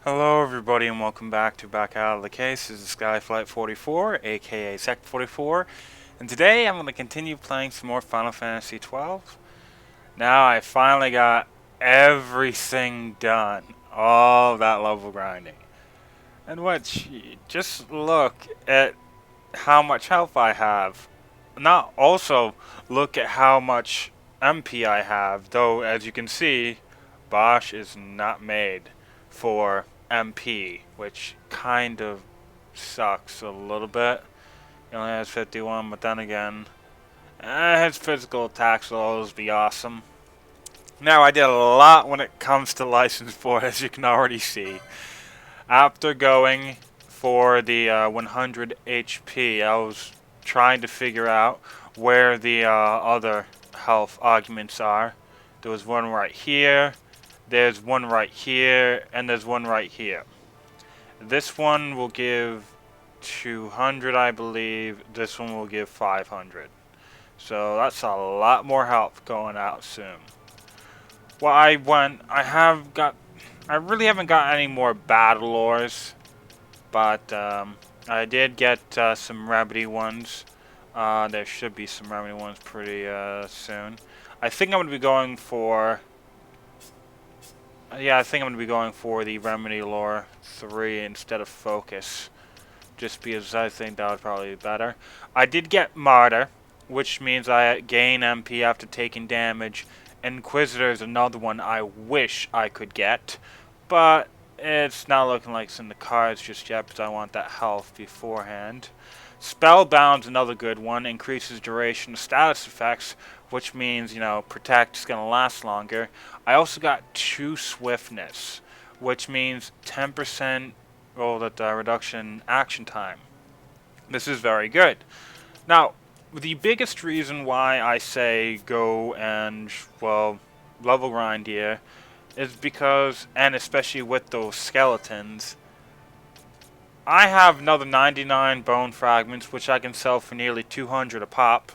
Hello everybody and welcome back to Back Out of the Case. This is Skyflight 44, aka Sect 44, and today I'm going to continue playing some more Final Fantasy 12. Now I finally got everything done, all of that level grinding. And just look at how much health I have. Not also look at how much MP I have, though as you can see, Bosch is not made for MP, which kind of sucks a little bit. He only has 51, but then again, his physical attacks will always be awesome. Now, I did a lot when it comes to License 4, as you can already see. After going for the 100 HP, I was trying to figure out where the other health augments are. There was one right here, there's one right here, and there's one right here. This one will give 200, I believe. This one will give 500. So that's a lot more health going out soon. Well, I really haven't got any more battle ores, but I did get some remedy ones. There should be some remedy ones pretty soon. I think I'm going to be going for... Yeah, I think I'm going to be going for the Remedy Lore 3 instead of Focus. Just because I think that would probably be better. I did get Martyr, which means I gain MP after taking damage. Inquisitor is another one I wish I could get. But it's not looking like it's in the cards just yet because I want that health beforehand. Spellbound's another good one. Increases duration of status effects, which means, Protect is going to last longer. I also got 2 Swiftness, which means 10% reduction action time. This is very good. Now, the biggest reason why I say go and, level grind here is because, and especially with those skeletons, I have another 99 bone fragments, which I can sell for nearly 200 a pop,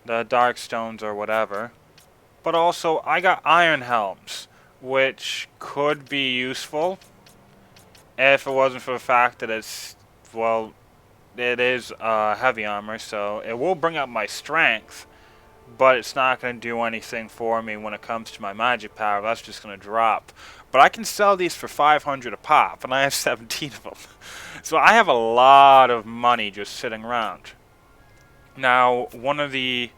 the dark stones or whatever. But also, I got iron helms, which could be useful if it wasn't for the fact that it is heavy armor, so it will bring up my strength, but it's not going to do anything for me when it comes to my magic power. That's just going to drop. But I can sell these for 500 a pop, and I have 17 of them. So I have a lot of money just sitting around. Now, one of the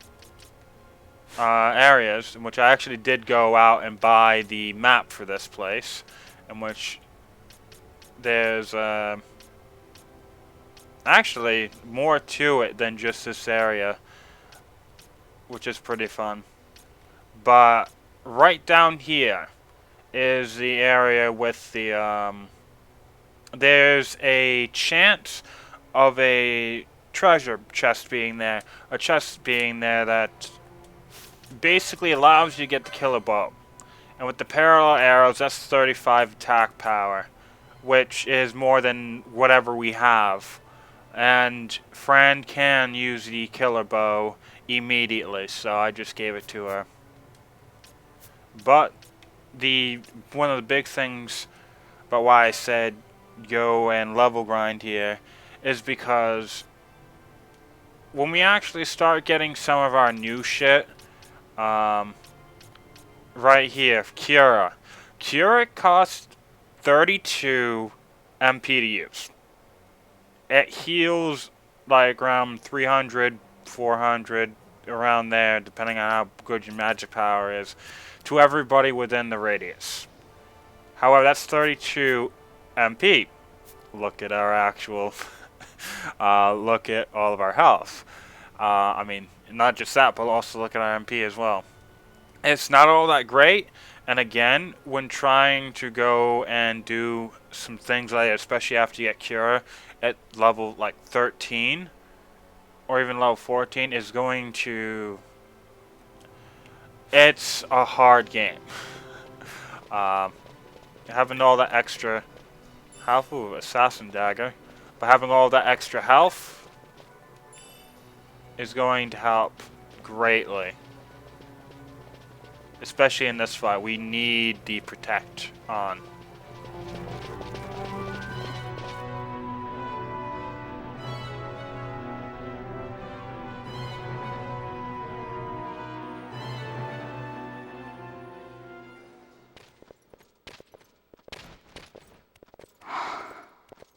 areas in which I actually did go out and buy the map for this place, in which there's actually more to it than just this area, which is pretty fun. But right down here is the area with the there's a chance of a treasure chest being there. A chest being there that basically allows you to get the killer bow. And with the parallel arrows, that's 35 attack power, which is more than whatever we have. And Fran can use the killer bow immediately, so I just gave it to her. But one of the big things about why I said go and level grind here is because when we actually start getting some of our new shit, right here, Cura costs 32 MP to use. It heals like around 300, 400, around there, depending on how good your magic power is, to everybody within the radius. However, that's 32 MP. Look at our actual, look at all of our health. I mean, not just that, but also look at our MP as well. It's not all that great, and again, when trying to go and do some things like that, especially after you get Cura at level like 13 or even level 14, is going to... It's a hard game. Having all that extra health, ooh, assassin dagger, but having all that extra health is going to help greatly. Especially in this fight, we need the protect on.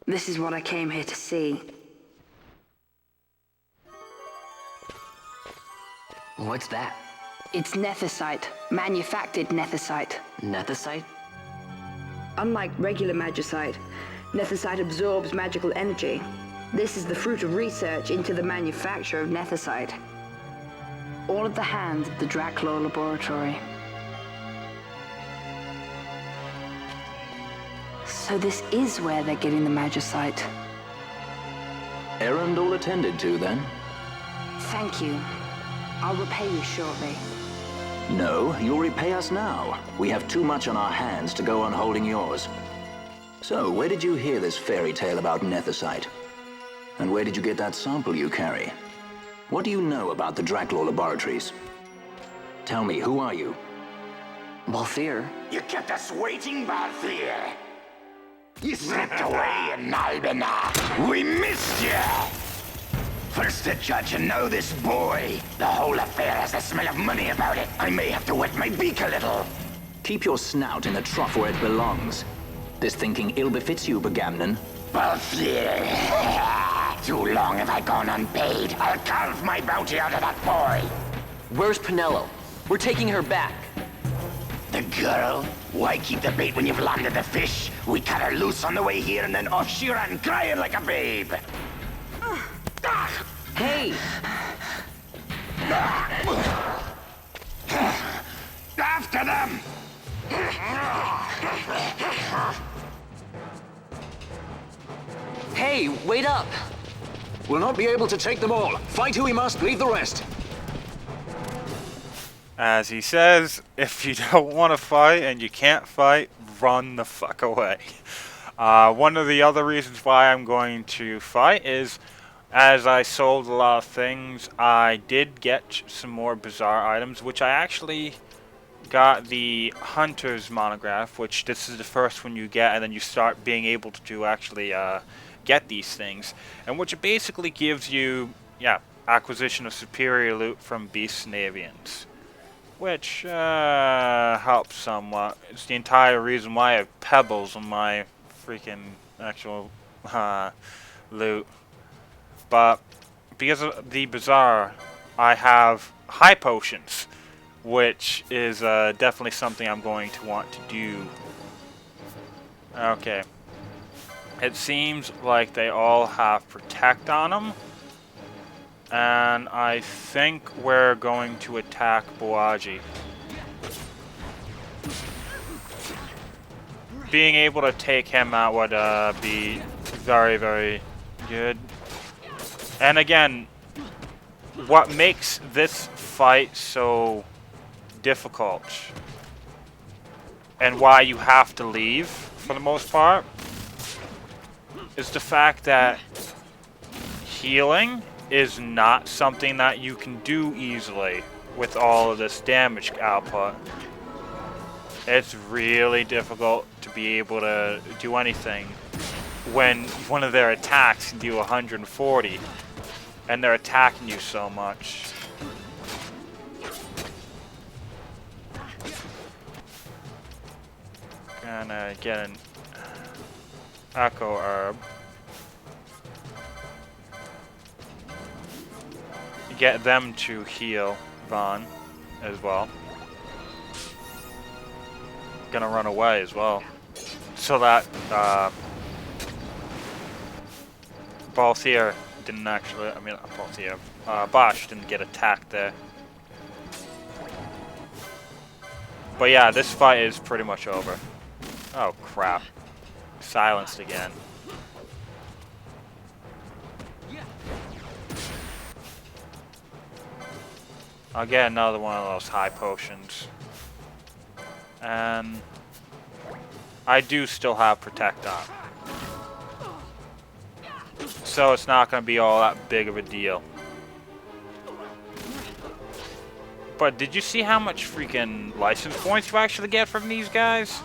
This is what I came here to see. What's that? It's nethicite, manufactured nethicite. Nethicite? Unlike regular magicite, nethicite absorbs magical energy. This is the fruit of research into the manufacture of nethicite. All at the hands of the Draculaur Laboratory. So this is where they're getting the magicite. Errand all attended to, then? Thank you. I'll repay you shortly. No, you'll repay us now. We have too much on our hands to go on holding yours. So, where did you hear this fairy tale about nethicite? And where did you get that sample you carry? What do you know about the Draculaur Laboratories? Tell me, who are you? Balthier? You kept us waiting, Balthier. You slipped away in Albina. We missed you. First the judge and now this boy. The whole affair has a smell of money about it. I may have to wet my beak a little. Keep your snout in the trough where it belongs. This thinking ill befits you, Begamnon. Balthier. Too long have I gone unpaid. I'll carve my bounty out of that boy. Where's Penello? We're taking her back. The girl? Why keep the bait when you've landed the fish? We cut her loose on the way here and then off she ran crying like a babe. Hey! After them! Hey, wait up! We'll not be able to take them all. Fight who we must, leave the rest. As he says, if you don't want to fight and you can't fight, run the fuck away. One of the other reasons why I'm going to fight is, as I sold a lot of things, I did get some more bizarre items, which I actually got the Hunter's Monograph, which this is the first one you get, and then you start being able to actually get these things, and which basically gives you, acquisition of superior loot from beasts and avians, which helps somewhat. It's the entire reason why I have pebbles on my freaking actual loot. But because of the bazaar, I have high potions, which is definitely something I'm going to want to do. Okay. It seems like they all have protect on them. And I think we're going to attack Boaji. Being able to take him out would be very, very good. And again, what makes this fight so difficult and why you have to leave for the most part is the fact that healing is not something that you can do easily with all of this damage output. It's really difficult to be able to do anything when one of their attacks can do 140 and they're attacking you so much. Gonna get an Echo Herb. Get them to heal Vaughn as well. Gonna run away as well. So that Balthier didn't actually, not Balthier, Bosch didn't get attacked there. But yeah, this fight is pretty much over. Oh crap. Silenced again. I'll get another one of those high potions. And I do still have Protect on. So it's not going to be all that big of a deal. But did you see how much freaking license points you actually get from these guys?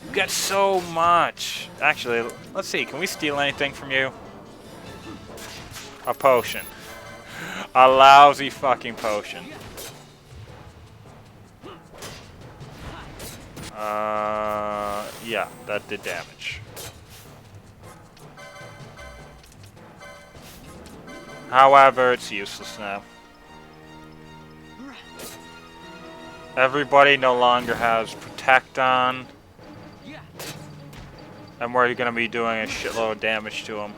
You get so much. Actually, let's see. Can we steal anything from you? A potion. A lousy fucking potion. Yeah, that did damage. However, it's useless now. Everybody no longer has Protect on. And we're going to be doing a shitload of damage to them.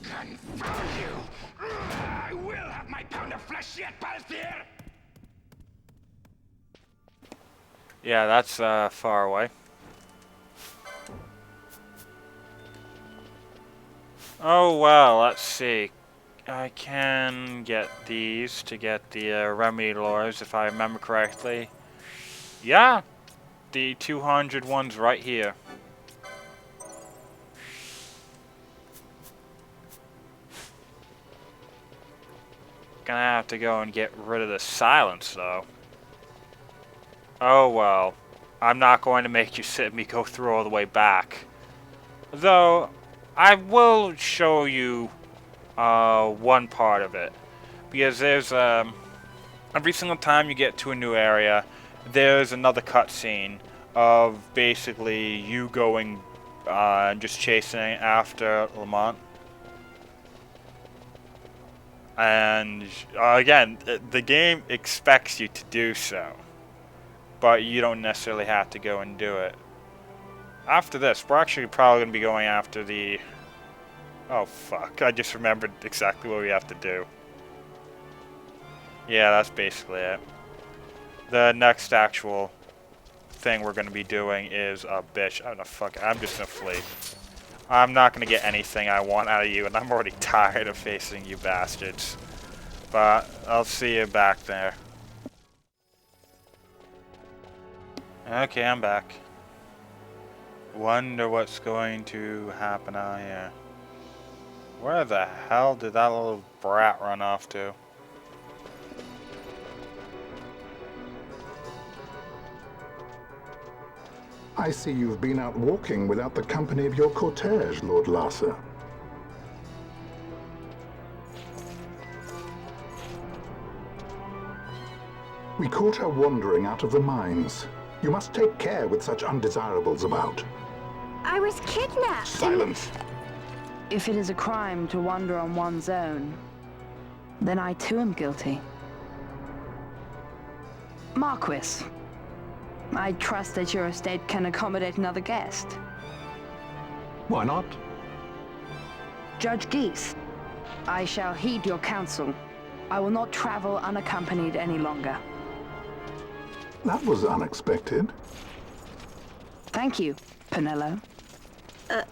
Confound you! I will have my pound of flesh yet, Balthier! Yeah, that's far away. Oh well, let's see. I can get these to get the remedy lures if I remember correctly. Yeah, the 200 one's right here. Gonna have to go and get rid of the silence though. Oh well, I'm not going to make you sit me go through all the way back. Though, I will show you one part of it. Because there's, every single time you get to a new area, there's another cutscene of basically you going, just chasing after Lamont. And, again, the game expects you to do so. But you don't necessarily have to go and do it. After this, we're actually probably going to be going after the... Oh, fuck. I just remembered exactly what we have to do. Yeah, that's basically it. The next actual thing we're going to be doing is a bitch. Oh, no, fuck it. I'm just going to flee. I'm not going to get anything I want out of you, and I'm already tired of facing you bastards. But I'll see you back there. Okay, I'm back. Wonder what's going to happen out here. Where the hell did that little brat run off to? I see you've been out walking without the company of your cortege, Lord Larsa. We caught her wandering out of the mines. You must take care with such undesirables about. I was kidnapped. Silence! If it is a crime to wander on one's own, then I too am guilty. Marquis, I trust that your estate can accommodate another guest. Why not? Judge Geese, I shall heed your counsel. I will not travel unaccompanied any longer. That was unexpected. Thank you, Penello.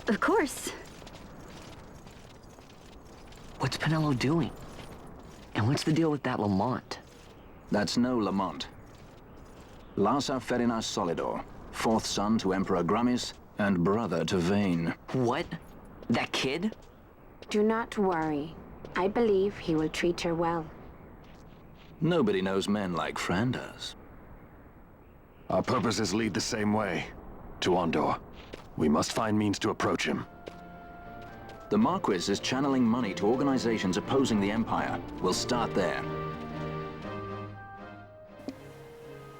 Of course. What's Penello doing? And what's the deal with that Lamont? That's no Lamont. Larsa Ferinas Solidor, fourth son to Emperor Gramis and brother to Vane. What? That kid? Do not worry. I believe he will treat her well. Nobody knows men like Fran does. Our purposes lead the same way. To Ondor. We must find means to approach him. The Marquis is channeling money to organizations opposing the Empire. We'll start there.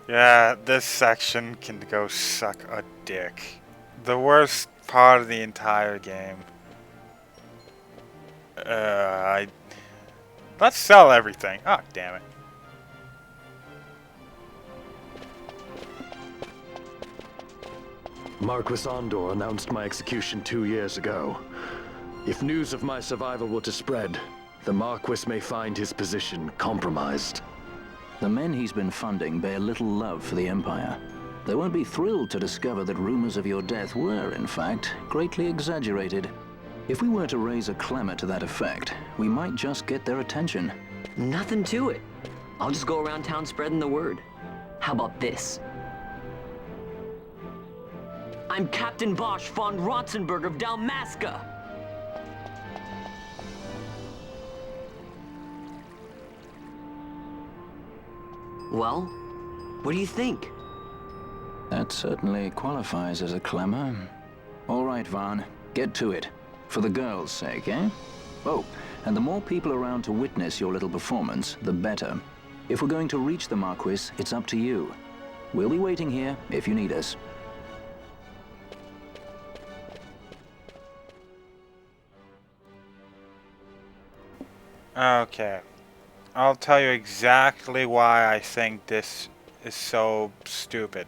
Yeah, this section can go suck a dick. The worst part of the entire game. Let's sell everything. Oh, damn it. Marquis Ondor announced my execution 2 years ago. If news of my survival were to spread, the Marquis may find his position compromised. The men he's been funding bear little love for the Empire. They won't be thrilled to discover that rumors of your death were, in fact, greatly exaggerated. If we were to raise a clamor to that effect, we might just get their attention. Nothing to it. I'll just go around town spreading the word. How about this? I'm Captain Bosch von Rotzenberg of Dalmasca. Well, what do you think? That certainly qualifies as a clamor. All right, Vaughn, get to it. For the girls' sake, eh? Oh, and the more people around to witness your little performance, the better. If we're going to reach the Marquis, it's up to you. We'll be waiting here if you need us. Okay. I'll tell you exactly why I think this is so stupid.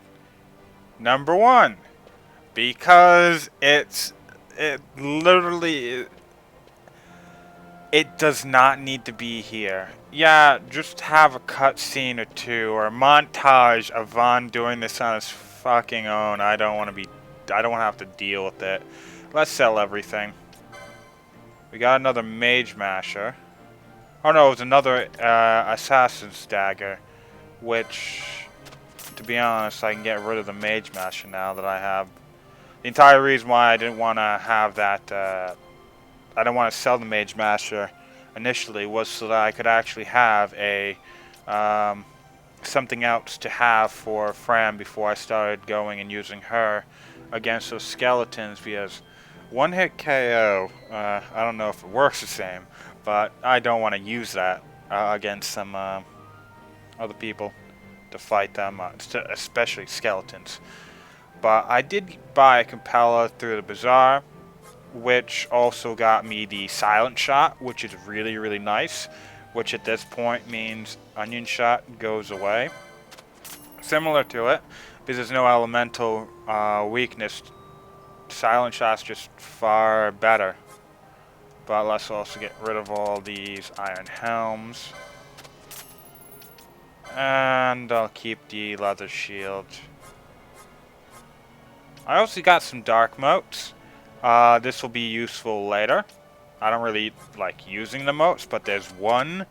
Number one, because it literally it does not need to be here. Yeah, just have a cutscene or two or a montage of Vaughn doing this on his fucking own. I don't want to have to deal with it. Let's sell everything. We got another Mage Masher. Oh no, it was another Assassin's Dagger, which, to be honest, I can get rid of the Mage Masher now that I have. The entire reason why I didn't want to have that, I didn't want to sell the Mage Masher initially was so that I could actually have a, something else to have for Fran before I started going and using her against those skeletons, because one hit KO, I don't know if it works the same, but I don't want to use that against some other people to fight them, especially skeletons. But I did buy a Compeller through the bazaar, which also got me the Silent Shot, which is really, really nice, which at this point means Onion Shot goes away. Similar to it, because there's no elemental weakness, Silent Shot's just far better. But let's also get rid of all these Iron Helms. And I'll keep the Leather Shield. I also got some Dark Motes. This will be useful later. I don't really like using the motes, but there's one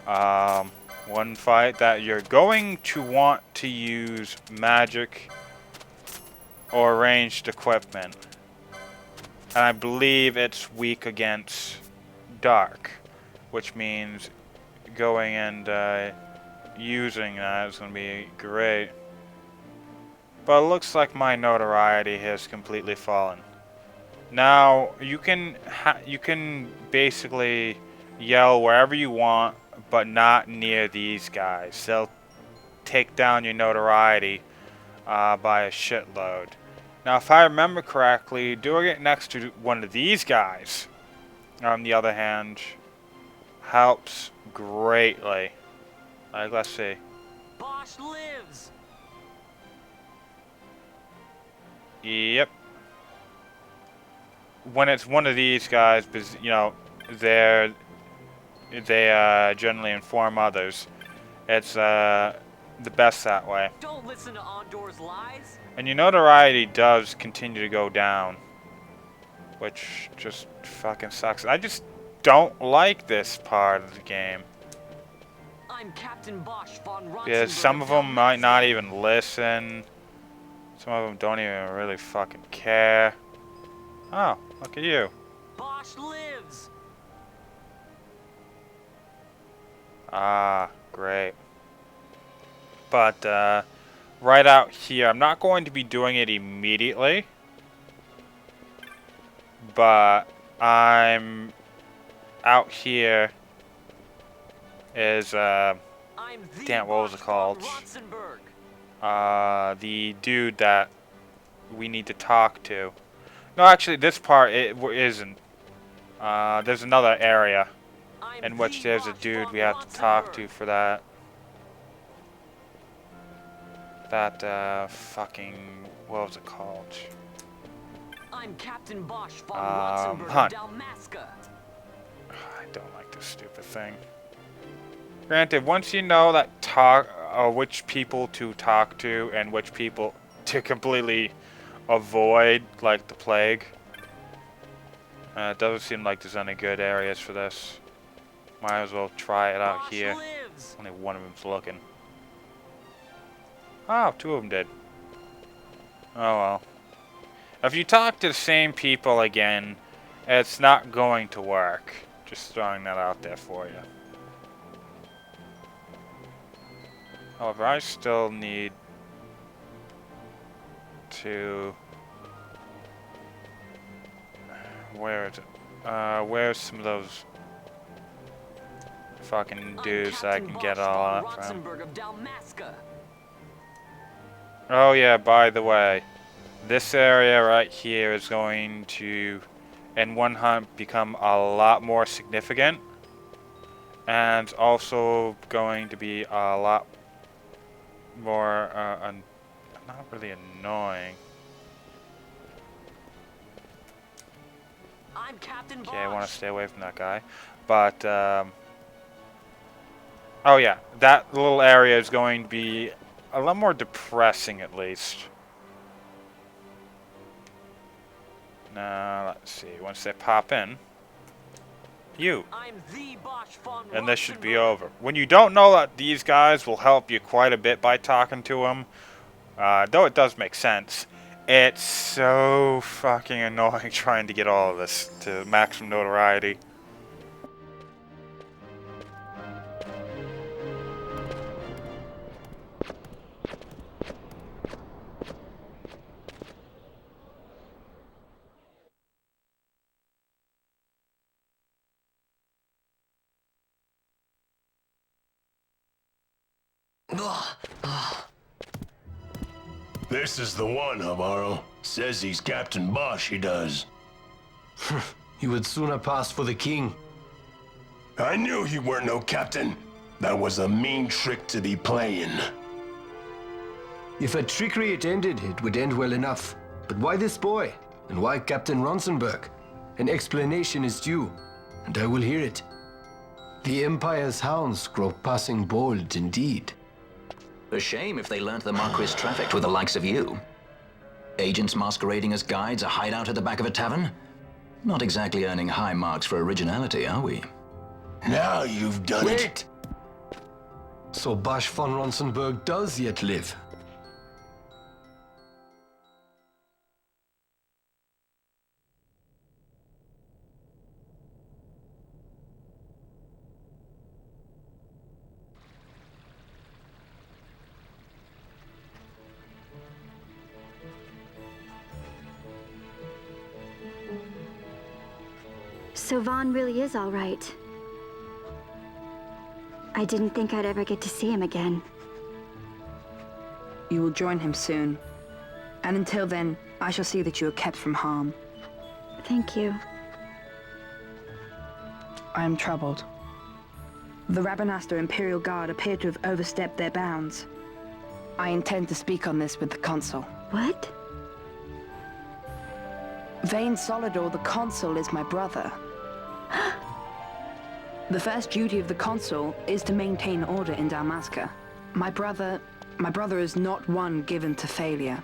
fight that you're going to want to use magic or ranged equipment. And I believe it's weak against dark, which means going and using that is going to be great. But it looks like my notoriety has completely fallen. Now you can basically yell wherever you want, but not near these guys. They'll take down your notoriety by a shitload. Now, if I remember correctly, doing it next to one of these guys, on the other hand, helps greatly. Like, let's see. Bosch lives. Yep. When it's one of these guys, because you know they generally inform others. It's the best that way. Don't listen to Ondor's lies. And your notoriety does continue to go down, which just fucking sucks. I just don't like this part of the game. I'm Captain Bosch von Rotzenberg. Because some of them might not even listen. Some of them don't even really fucking care. Oh, look at you. Bosch lives. Ah, great. But, right out here, I'm not going to be doing it immediately. But, I'm out here is, damn, what was it called? The dude that we need to talk to. No, actually, this part it isn't. There's another area in which there's a dude we have to talk to for that. That, fucking, what was it called? I'm Captain Bosch von Rotzenberg Hunt. Dalmasca. I don't like this stupid thing. Granted, once you know that which people to talk to and which people to completely avoid, like the plague, it doesn't seem like there's any good areas for this. Might as well try it out here. Only one of them's looking. Oh, two of them did. Oh well. If you talk to the same people again, it's not going to work. Just throwing that out there for you. However, I still need to... Where is it? Where's some of those fucking dudes that I can get all that from? Oh yeah, by the way, this area right here is going to, in one hunt, become a lot more significant. and also going to be a lot more, not really annoying. I'm Captain Okay, I want to Bosch. stay away from that guy. But, oh yeah, that little area is going to be a lot more depressing, at least. Now, let's see. Once they pop in, I'm the Bosch von and this should be Ronsenberg. over. When you don't know that these guys will help you quite a bit by talking to them, though it does make sense, it's so fucking annoying trying to get all of this to maximum notoriety. This is the one, Amaro. Says he's Captain Bosch, he does. You would sooner pass for the king. I knew he weren't no captain. That was a mean trick to be playing. If a trickery it ended, it would end well enough. But why this boy? And why Captain Ronsenberg? An explanation is due, and I will hear it. The Empire's hounds grow passing bold indeed. A shame if they learnt the Marquis trafficked with the likes of you. Agents masquerading as guides, a hideout at the back of a tavern? Not exactly earning high marks for originality, are we? Now you've done it. Wait! So Bosch von Ronsenberg does yet live. So Vaughn really is all right. I didn't think I'd ever get to see him again. You will join him soon. And until then, I shall see that you are kept from harm. Thank you. I am troubled. The Rabanastre Imperial Guard appear to have overstepped their bounds. I intend to speak on this with the Consul. What? Vane Solidor, the Consul, is my brother. The first duty of the Consul is to maintain order in Dalmasca. My brother is not one given to failure.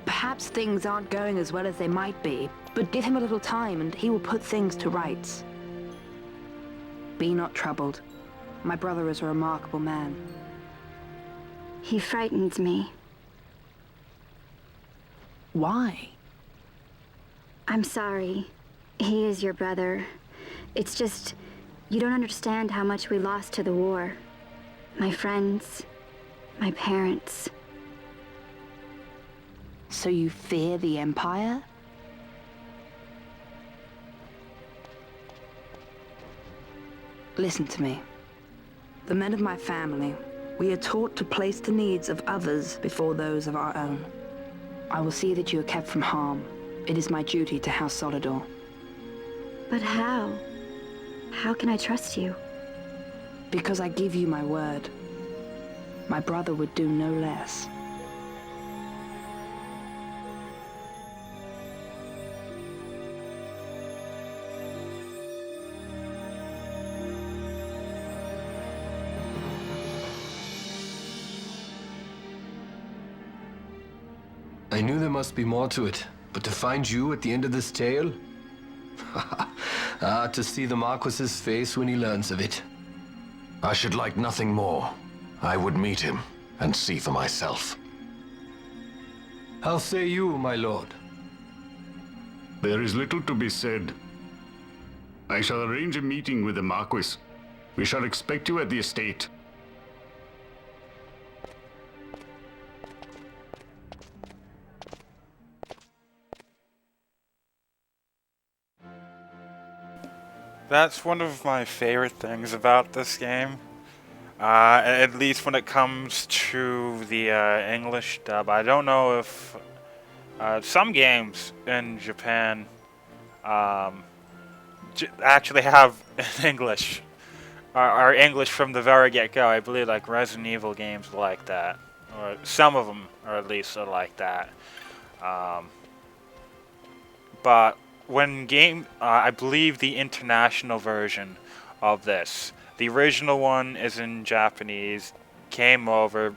Perhaps things aren't going as well as they might be, but give him a little time and he will put things to rights. Be not troubled. My brother is a remarkable man. He frightens me. Why? I'm sorry. He is your brother. It's just, you don't understand how much we lost to the war. My friends, my parents. So you fear the Empire? Listen to me. The men of my family, we are taught to place the needs of others before those of our own. I will see that you are kept from harm. It is my duty to House Solidor. But how? How can I trust you? Because I give you my word. My brother would do no less. I knew there must be more to it, but to find you at the end of this tale? To see the Marquis's face when he learns of it. I should like nothing more. I would meet him and see for myself. How say you, my lord? There is little to be said. I shall arrange a meeting with the Marquis. We shall expect you at the estate. That's one of my favorite things about this game. At least when it comes to the English dub. I don't know if some games in Japan actually have English are English from the very get-go. I believe like Resident Evil games are like that, or some of them, or at least are like that. But when I believe the international version of this, the original one is in Japanese, came over,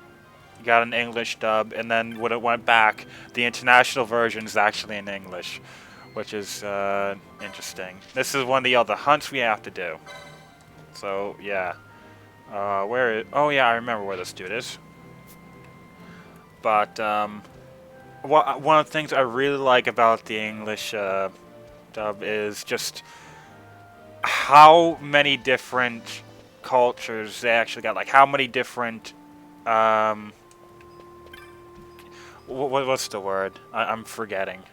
got an English dub, and then when it went back, the international version is actually in English, which is interesting. This is one of the other hunts we have to do. So yeah, oh yeah, I remember where this dude is. But one of the things I really like about the English dub is just how many different cultures they actually got. Like how many different what's the word? I'm forgetting.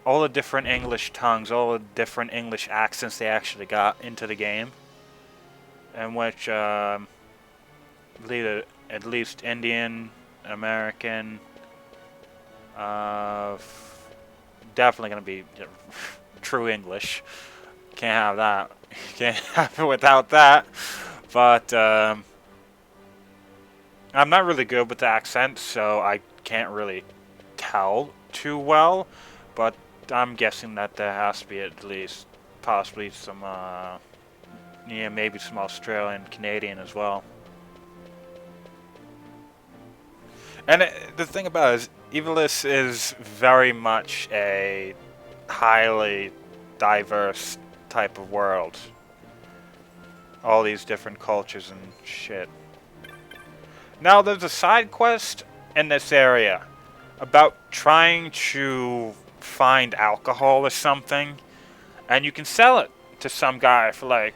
All the different English tongues, all the different English accents they actually got into the game. In which, I believe at least Indian, American, definitely going to be true English. Can't have that. Can't have it without that. But, I'm not really good with the accents, so I can't really tell too well. But I'm guessing that there has to be at least possibly some, yeah, maybe some Australian, Canadian as well. And the thing about it is, Evilus is very much a highly diverse type of world. All these different cultures and shit. Now, there's a side quest in this area about trying to find alcohol or something, and you can sell it to some guy for like,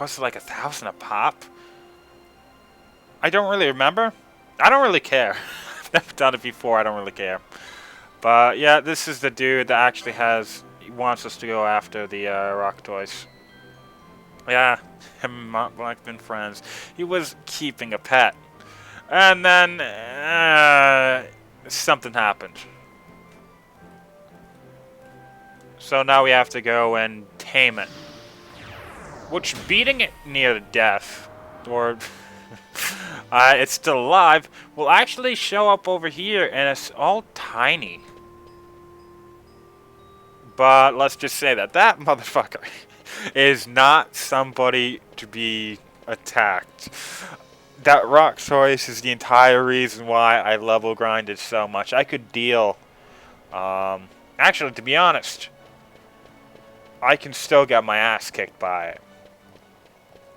was it like 1,000 a pop? I don't really remember. I don't really care. I've never done it before. I don't really care. But yeah, this is the dude that actually he wants us to go after the rock toys. Yeah, him and Mont Blanc's been friends. He was keeping a pet. And then something happened. So now we have to go and tame it. Which, beating it near to death, or it's still alive, will actually show up over here, and it's all tiny. But let's just say that that motherfucker is not somebody to be attacked. That rock choice is the entire reason why I level grinded so much. I could deal, actually, to be honest, I can still get my ass kicked by it.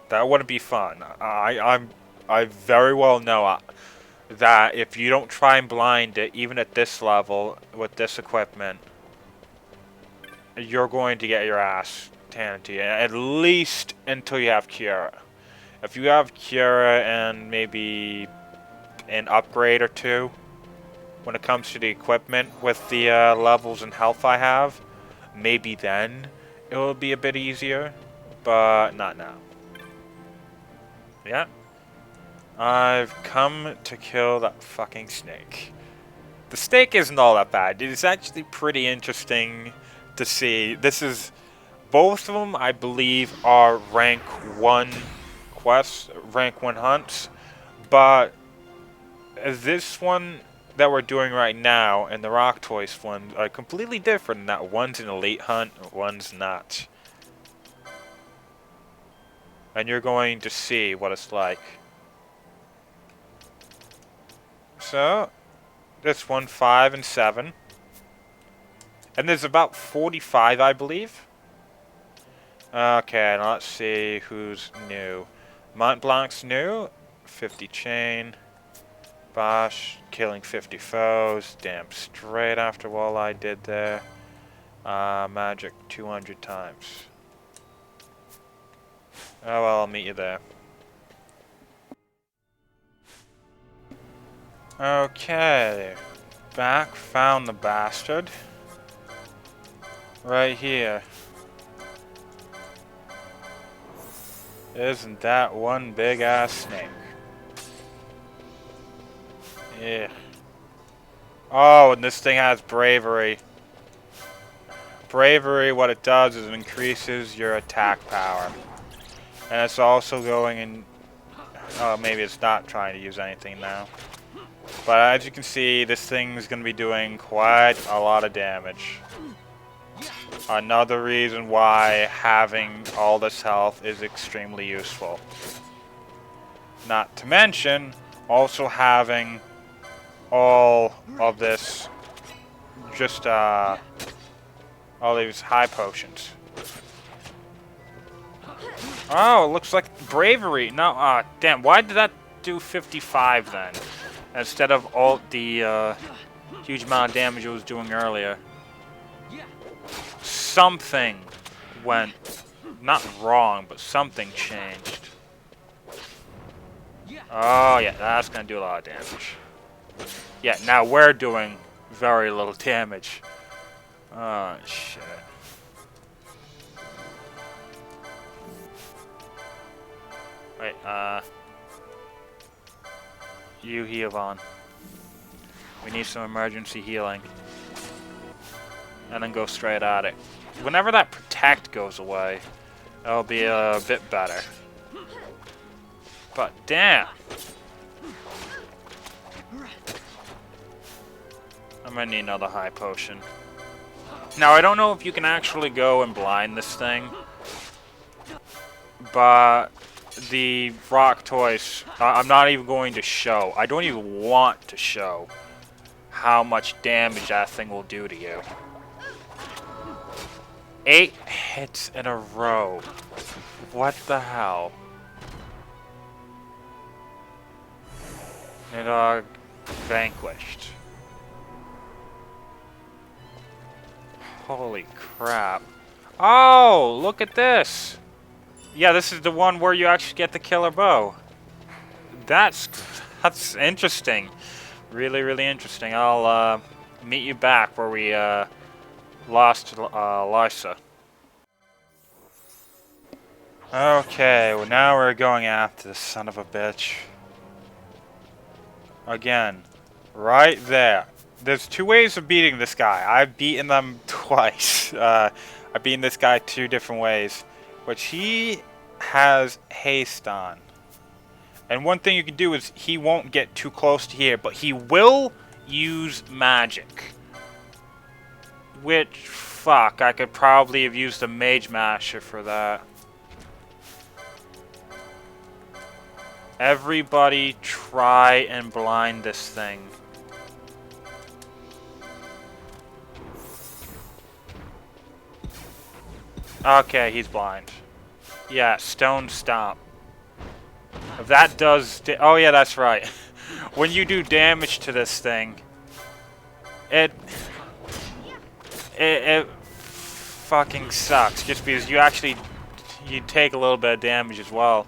That wouldn't be fun. I very well know that if you don't try and blind it, even at this level, with this equipment, you're going to get your ass handed to you. At least until you have Cura. If you have Cura and maybe an upgrade or two, when it comes to the equipment with the levels and health I have, maybe then it will be a bit easier, but not now. Yeah. I've come to kill that fucking snake. The snake isn't all that bad. It is actually pretty interesting to see. This is... Both of them, I believe, are rank 1 quests, rank 1 hunts. But this one that we're doing right now and the Rock Toys one are completely different in that one's an elite hunt and one's not. And you're going to see what it's like. So, this one, 5 and 7. And there's about 45, I believe. Okay, now let's see who's new. Mont Blanc's new. 50 chain. Bosch, killing 50 foes. Damn straight after all I did there. Magic 200 times. Oh well, I'll meet you there. Okay. Back, found the bastard. Right here. Isn't that one big ass snake? Yeah. Oh, and this thing has bravery. Bravery, what it does is it increases your attack power. And it's also going in... Oh, maybe it's not trying to use anything now. But as you can see, this thing is going to be doing quite a lot of damage. Another reason why having all this health is extremely useful. Not to mention, also having all of this, just all these high potions. Oh, it looks like bravery. No, damn, why did that do 55 then? Instead of all the huge amount of damage it was doing earlier. Something went, not wrong, but something changed. Oh yeah, that's gonna do a lot of damage. Yeah, now we're doing very little damage. Oh shit. Wait, you heal on. We need some emergency healing. And then go straight at it. Whenever that protect goes away, it'll be a bit better. But damn. I'm gonna need another high potion. Now I don't know if you can actually go and blind this thing. But the rock toys, I'm not even going to show. I don't even want to show how much damage that thing will do to you. 8 hits in a row. What the hell? Nidhogg vanquished. Holy crap. Oh, look at this. Yeah, this is the one where you actually get the killer bow. That's interesting. Really, really interesting. I'll meet you back where we lost Lysa. Okay, well now we're going after this son of a bitch. Again, right there. There's 2 ways of beating this guy. I've beaten them twice. I've beaten this guy 2 different ways. Which he has haste on. And one thing you can do is he won't get too close to here, but he will use magic. Which, fuck, I could probably have used a Mage Masher for that. Everybody try and blind this thing. Okay, he's blind. Yeah, Stone Stomp. If that does... Oh yeah, that's right. When you do damage to this thing, it fucking sucks. Just because you take a little bit of damage as well.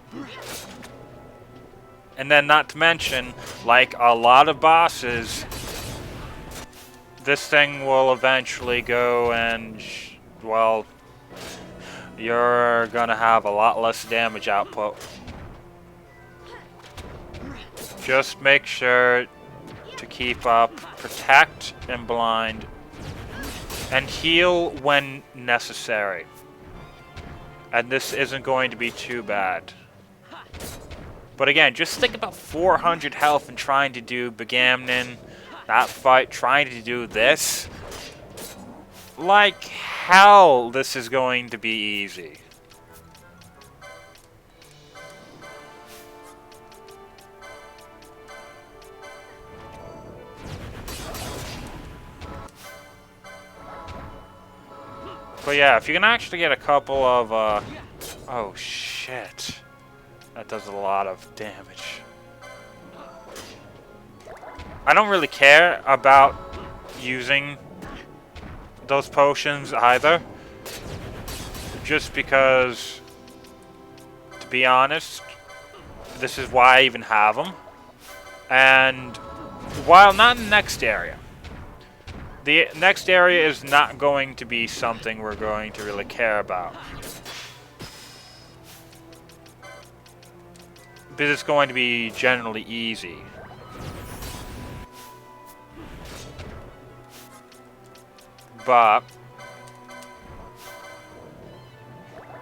And then not to mention, like a lot of bosses, this thing will eventually go and, well, you're gonna have a lot less damage output. Just make sure to keep up, protect and blind, and heal when necessary. And this isn't going to be too bad. But again, just think about 400 health and trying to do Begamnon, that fight, trying to do this. Like hell, this is going to be easy. But yeah, if you can actually get a couple of, oh shit. That does a lot of damage. I don't really care about using those potions either. Just because, to be honest, this is why I even have them. And while not in the next area, the next area is not going to be something we're going to really care about. Because it's going to be generally easy. But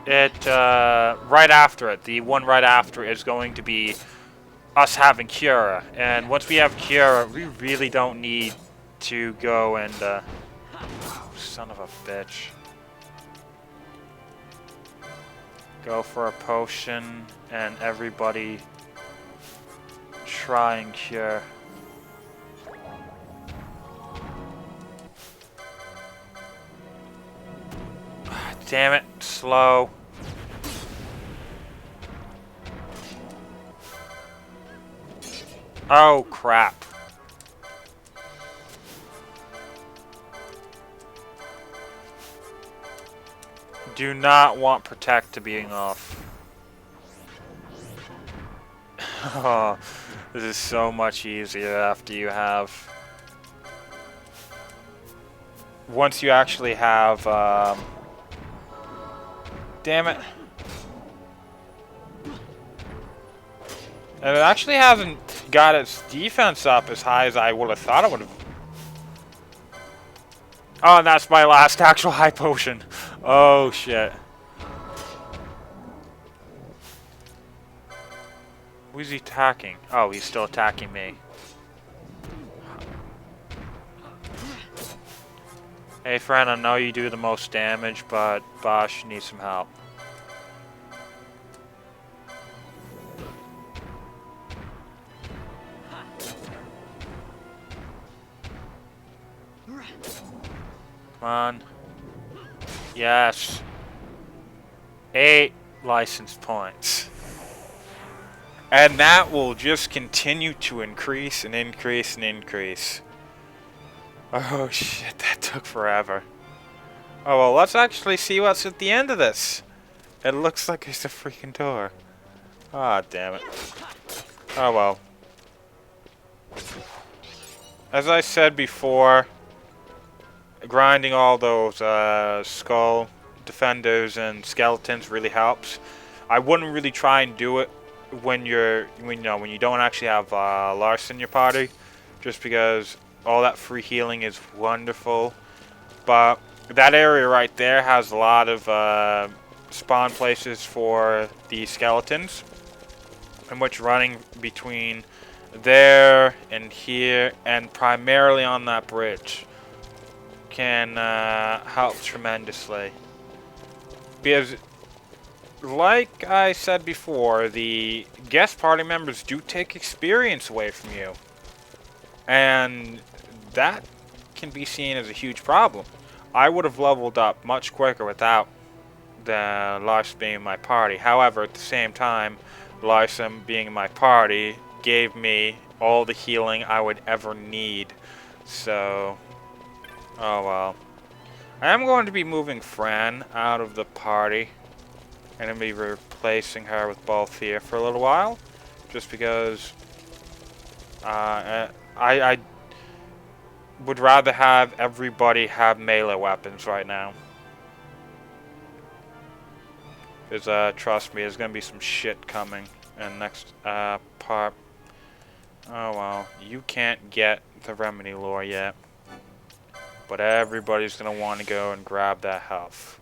right after it, the one right after is going to be us having Cura. And once we have Cura, we really don't need to go and, oh, son of a bitch. Go for a potion and everybody try and cure. Damn it, slow. Oh, crap. Do not want Protect to being off. Oh, this is so much easier after you have... Once you actually have, damn it. And it actually hasn't got its defense up as high as I would have thought it would have. Oh, and that's my last actual high potion. Oh, shit. Who's he attacking? Oh, he's still attacking me. Hey, friend, I know you do the most damage, but Bosch needs some help. Come on. Yes. 8 license points. And that will just continue to increase and increase and increase. Oh shit, that took forever. Oh well, let's actually see what's at the end of this. It looks like it's a freaking door. Ah, damn it. Oh well. As I said before, grinding all those skull defenders and skeletons really helps. I wouldn't really try and do it when when you don't actually have Lars in your party, just because all that free healing is wonderful. But that area right there has a lot of spawn places for the skeletons, in which running between there and here and primarily on that bridge can help tremendously. Because like I said before, the guest party members do take experience away from you. And that can be seen as a huge problem. I would have leveled up much quicker without the Lars being in my party. However, at the same time, Lars being in my party gave me all the healing I would ever need. So, oh well. I am going to be moving Fran out of the party. I'm going to be replacing her with Balthier for a little while. Just because I would rather have everybody have melee weapons right now. Because, trust me, there's going to be some shit coming in the next part. Oh well, you can't get the remedy lore yet. But everybody's going to want to go and grab that health.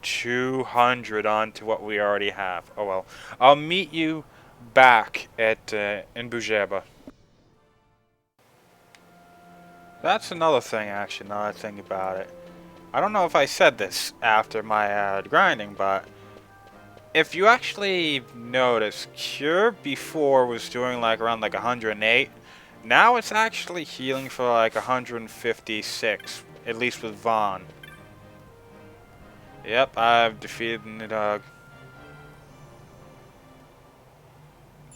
200 onto what we already have. Oh well. I'll meet you back at in Bujeba. That's another thing, actually, now that I think about it. I don't know if I said this after my grinding, but if you actually notice, Cure before was doing like around like 108. Now it's actually healing for like 156, at least with Vaughn. Yep, I've defeated the dog.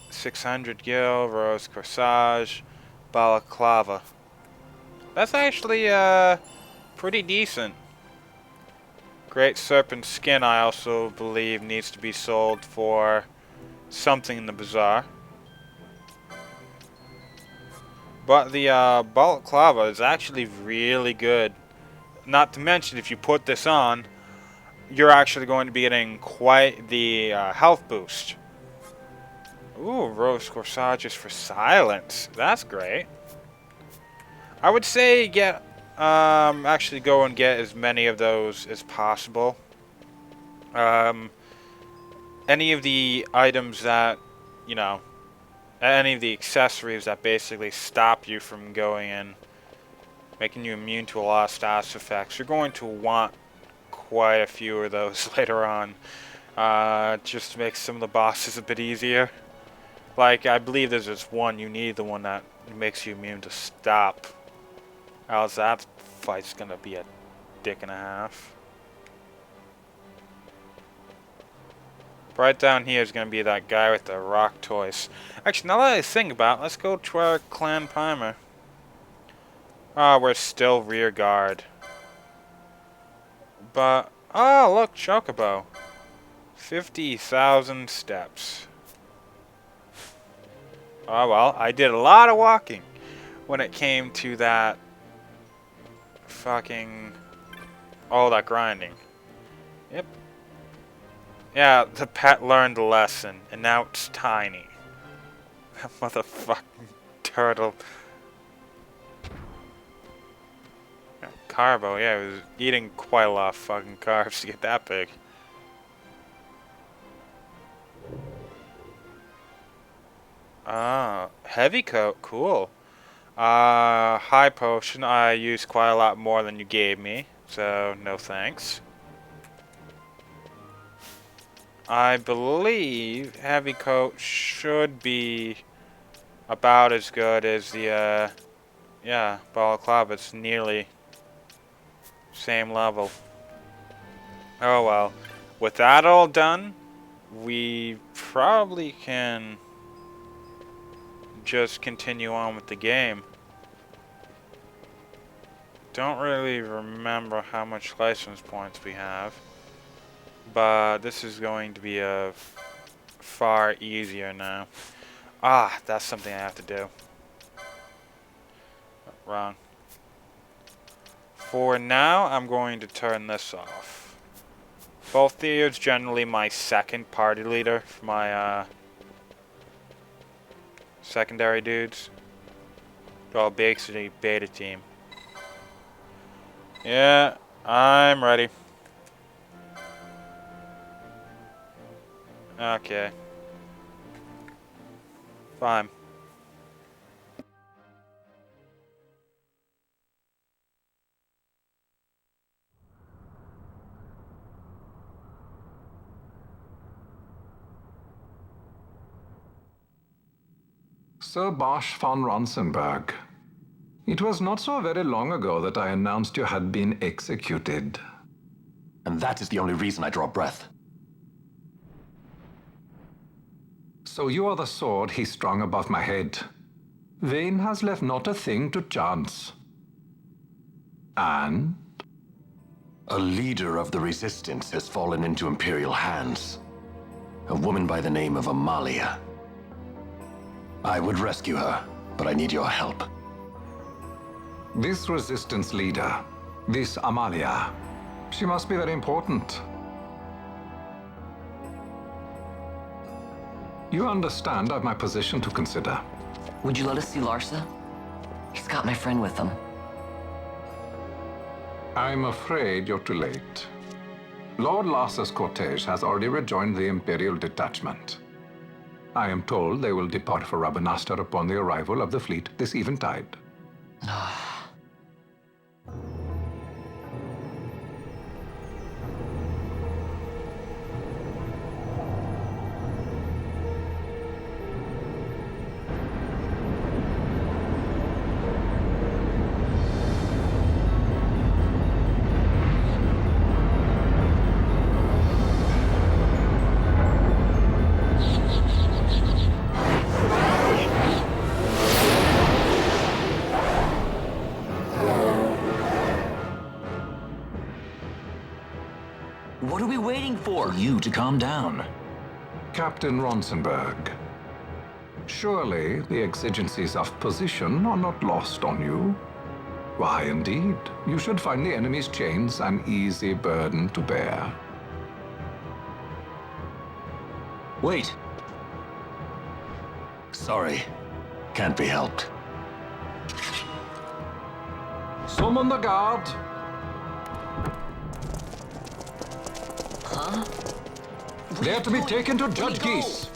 600 gil, Rose Corsage, Balaclava. That's actually pretty decent. Great Serpent Skin I also believe needs to be sold for something in the bazaar. But the Balaclava is actually really good. Not to mention, if you put this on, you're actually going to be getting quite the health boost. Ooh, Rose Corsage for silence. That's great. I would say actually go and get as many of those as possible. any of the items that, you know, any of the accessories that basically stop you from going in, making you immune to a lot of status effects, you're going to want quite a few of those later on, just to make some of the bosses a bit easier. Like, I believe there's this one, you need the one that makes you immune to stop. Else that fight's gonna be a dick and a half. Right down here is gonna be that guy with the rock toys. Actually, now that I think about it, let's go to our clan primer. Ah, we're still rear guard. But, oh look, Chocobo. 50,000 steps. Oh well, I did a lot of walking when it came to that fucking... all that grinding. Yep. Yeah, the pet learned a lesson, and now it's tiny. That motherfucking turtle. Yeah, Carbo, yeah, he was eating quite a lot of fucking carbs to get that big. Ah, heavy coat, cool. High potion, I used quite a lot more than you gave me, so no thanks. I believe heavy coat should be about as good as the, yeah, balaclava. It's nearly same level. Oh well. With that all done, we probably can just continue on with the game. Don't really remember how much license points we have, but this is going to be a far easier now. Ah, that's something I have to do. Wrong. For now, I'm going to turn this off. Both is generally my second party leader for my secondary dudes. Well, basically beta team. Yeah, I'm ready. Okay. Fine. Sir Bosch von Ronsenberg. It was not so very long ago that I announced you had been executed. And that is the only reason I draw breath. So you are the sword he strung above my head. Vane has left not a thing to chance. And? A leader of the resistance has fallen into Imperial hands. A woman by the name of Amalia. I would rescue her, but I need your help. This resistance leader, this Amalia, she must be very important. You understand I've my position to consider. Would you let us see Larsa? He's got my friend with him. I'm afraid you're too late. Lord Larsa's cortege has already rejoined the Imperial detachment. I am told they will depart for Rabanastre upon the arrival of the fleet this eventide. What are we waiting for? For you to calm down. Captain Ronsenberg, surely the exigencies of position are not lost on you. Why, indeed, you should find the enemy's chains an easy burden to bear. Wait. Sorry. Can't be helped. Summon the guard. Huh? They're to be taken to Judge Geese.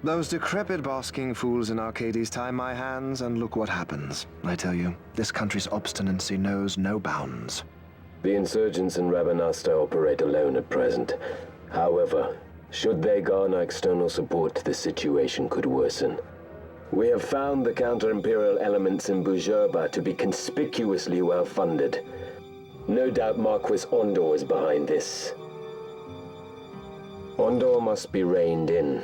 Those decrepit basking fools in Arcades tie my hands, and look what happens. I tell you, this country's obstinacy knows no bounds. The insurgents in Rabanasta operate alone at present. However, should they garner external support, the situation could worsen. We have found the counter-imperial elements in Bujerba to be conspicuously well-funded. No doubt Marquis Ondor is behind this. Ondor must be reined in.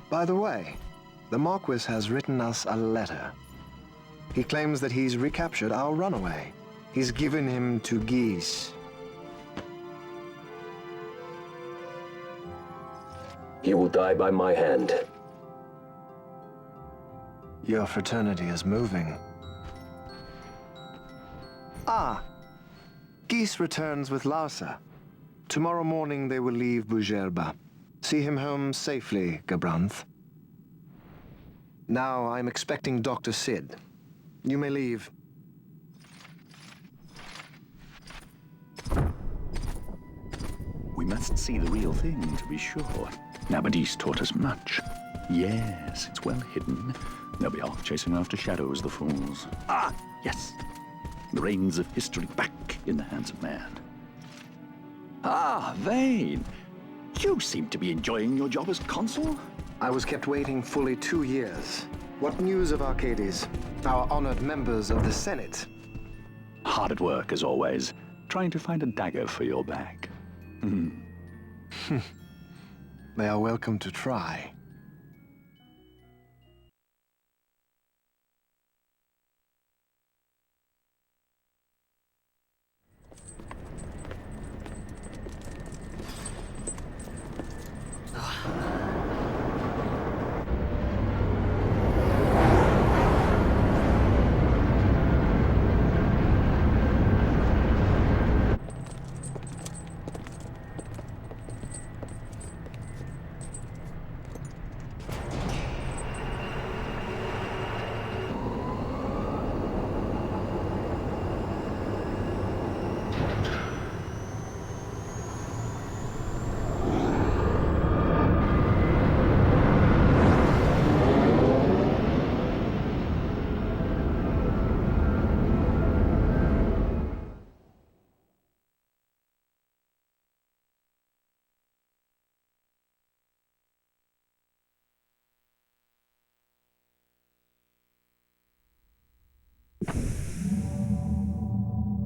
By the way, the Marquis has written us a letter. He claims that he's recaptured our runaway. He's given him to Geese. He will die by my hand. Your fraternity is moving. Ah! Geese returns with Larsa. Tomorrow morning they will leave Bujerba. See him home safely, Gabranth. Now I'm expecting Dr. Sid. You may leave. We must see the real thing, to be sure. Nabadis taught us much. Yes, it's well hidden. They'll be off chasing after shadows, the fools. Ah, yes. The reins of history back in the hands of man. Ah, Vane. You seem to be enjoying your job as consul? I was kept waiting fully 2 years. What news of Arcades? Our honored members of the Senate? Hard at work, as always, trying to find a dagger for your back. They are welcome to try.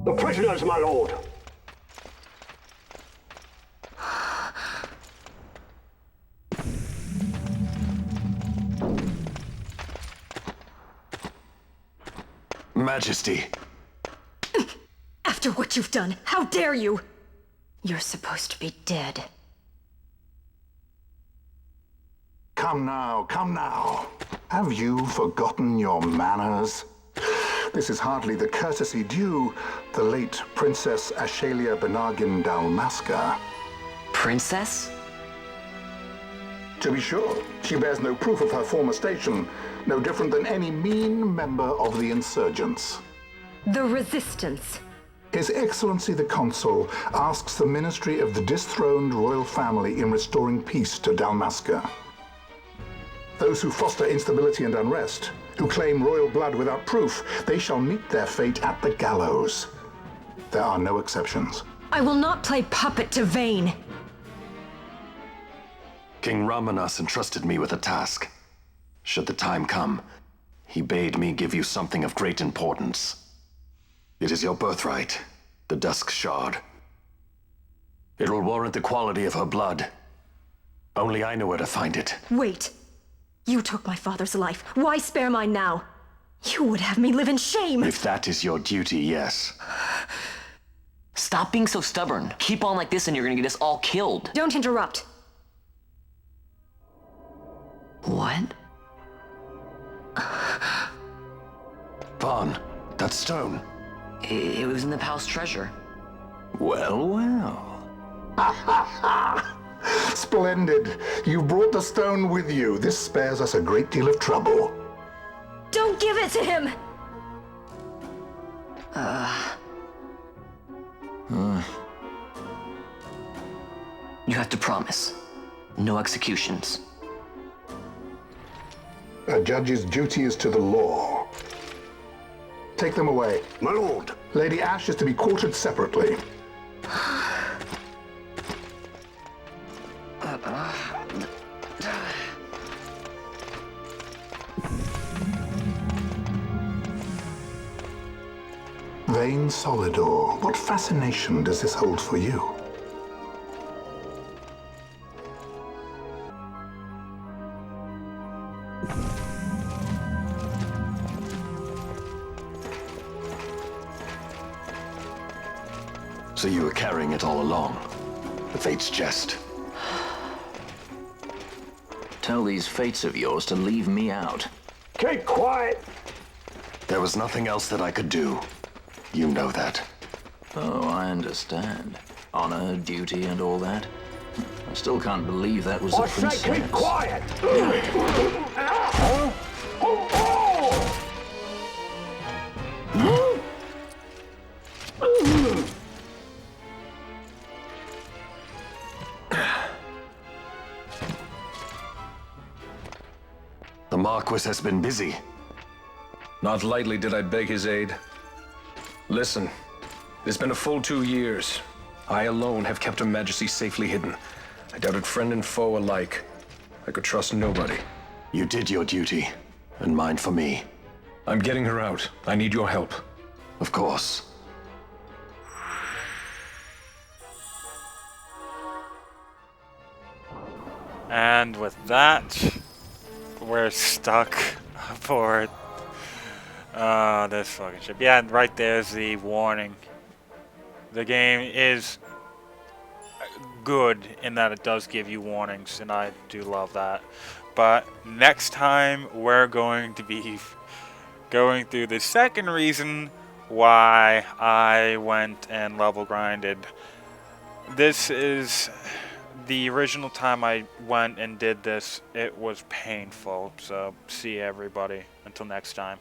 The prisoners, my lord! Majesty. After what you've done, how dare you? You're supposed to be dead. Come now, come now. Have you forgotten your manners? This is hardly the courtesy due the late Princess Ashalia Benargin Dalmasca. Princess? To be sure, she bears no proof of her former station, no different than any mean member of the insurgents. The Resistance. His Excellency the Consul asks the ministry of the dethroned royal family in restoring peace to Dalmasca. Those who foster instability and unrest, who claim royal blood without proof, they shall meet their fate at the gallows. There are no exceptions. I will not play puppet to Vane. King Ramanas entrusted me with a task. Should the time come, he bade me give you something of great importance. It is your birthright, the Dusk Shard. It will warrant the quality of her blood. Only I know where to find it. Wait. You took my father's life. Why spare mine now? You would have me live in shame. If that is your duty, yes. Stop being so stubborn. Keep on like this and you're gonna get us all killed. Don't interrupt. What? Vaughn, that stone. It was in the palace treasure. Well, well. Splendid. You brought the stone with you. This spares us a great deal of trouble. Don't give it to him! You have to promise. No executions. A judge's duty is to the law. Take them away. My lord. Lady Ash is to be quartered separately. Vain Solidor, what fascination does this hold for you? So you were carrying it all along. The Fate's jest. Tell these fates of yours to leave me out. Keep quiet. There was nothing else that I could do. You know that. Oh, I understand. Honor, duty, and all that. I still can't believe that was a princess. I say keep quiet. The Marquis has been busy. Not lightly did I beg his aid. Listen, it's been a full 2 years. I alone have kept Her Majesty safely hidden. I doubted friend and foe alike. I could trust nobody. You did your duty, and mine for me. I'm getting her out. I need your help. Of course. And with that, we're stuck aboard. This fucking ship. Yeah, and right there's the warning. The game is good in that it does give you warnings, and I do love that. But next time, we're going to be going through the second reason why I went and level grinded. This is the original time I went and did this. It was painful. So see everybody. Until next time.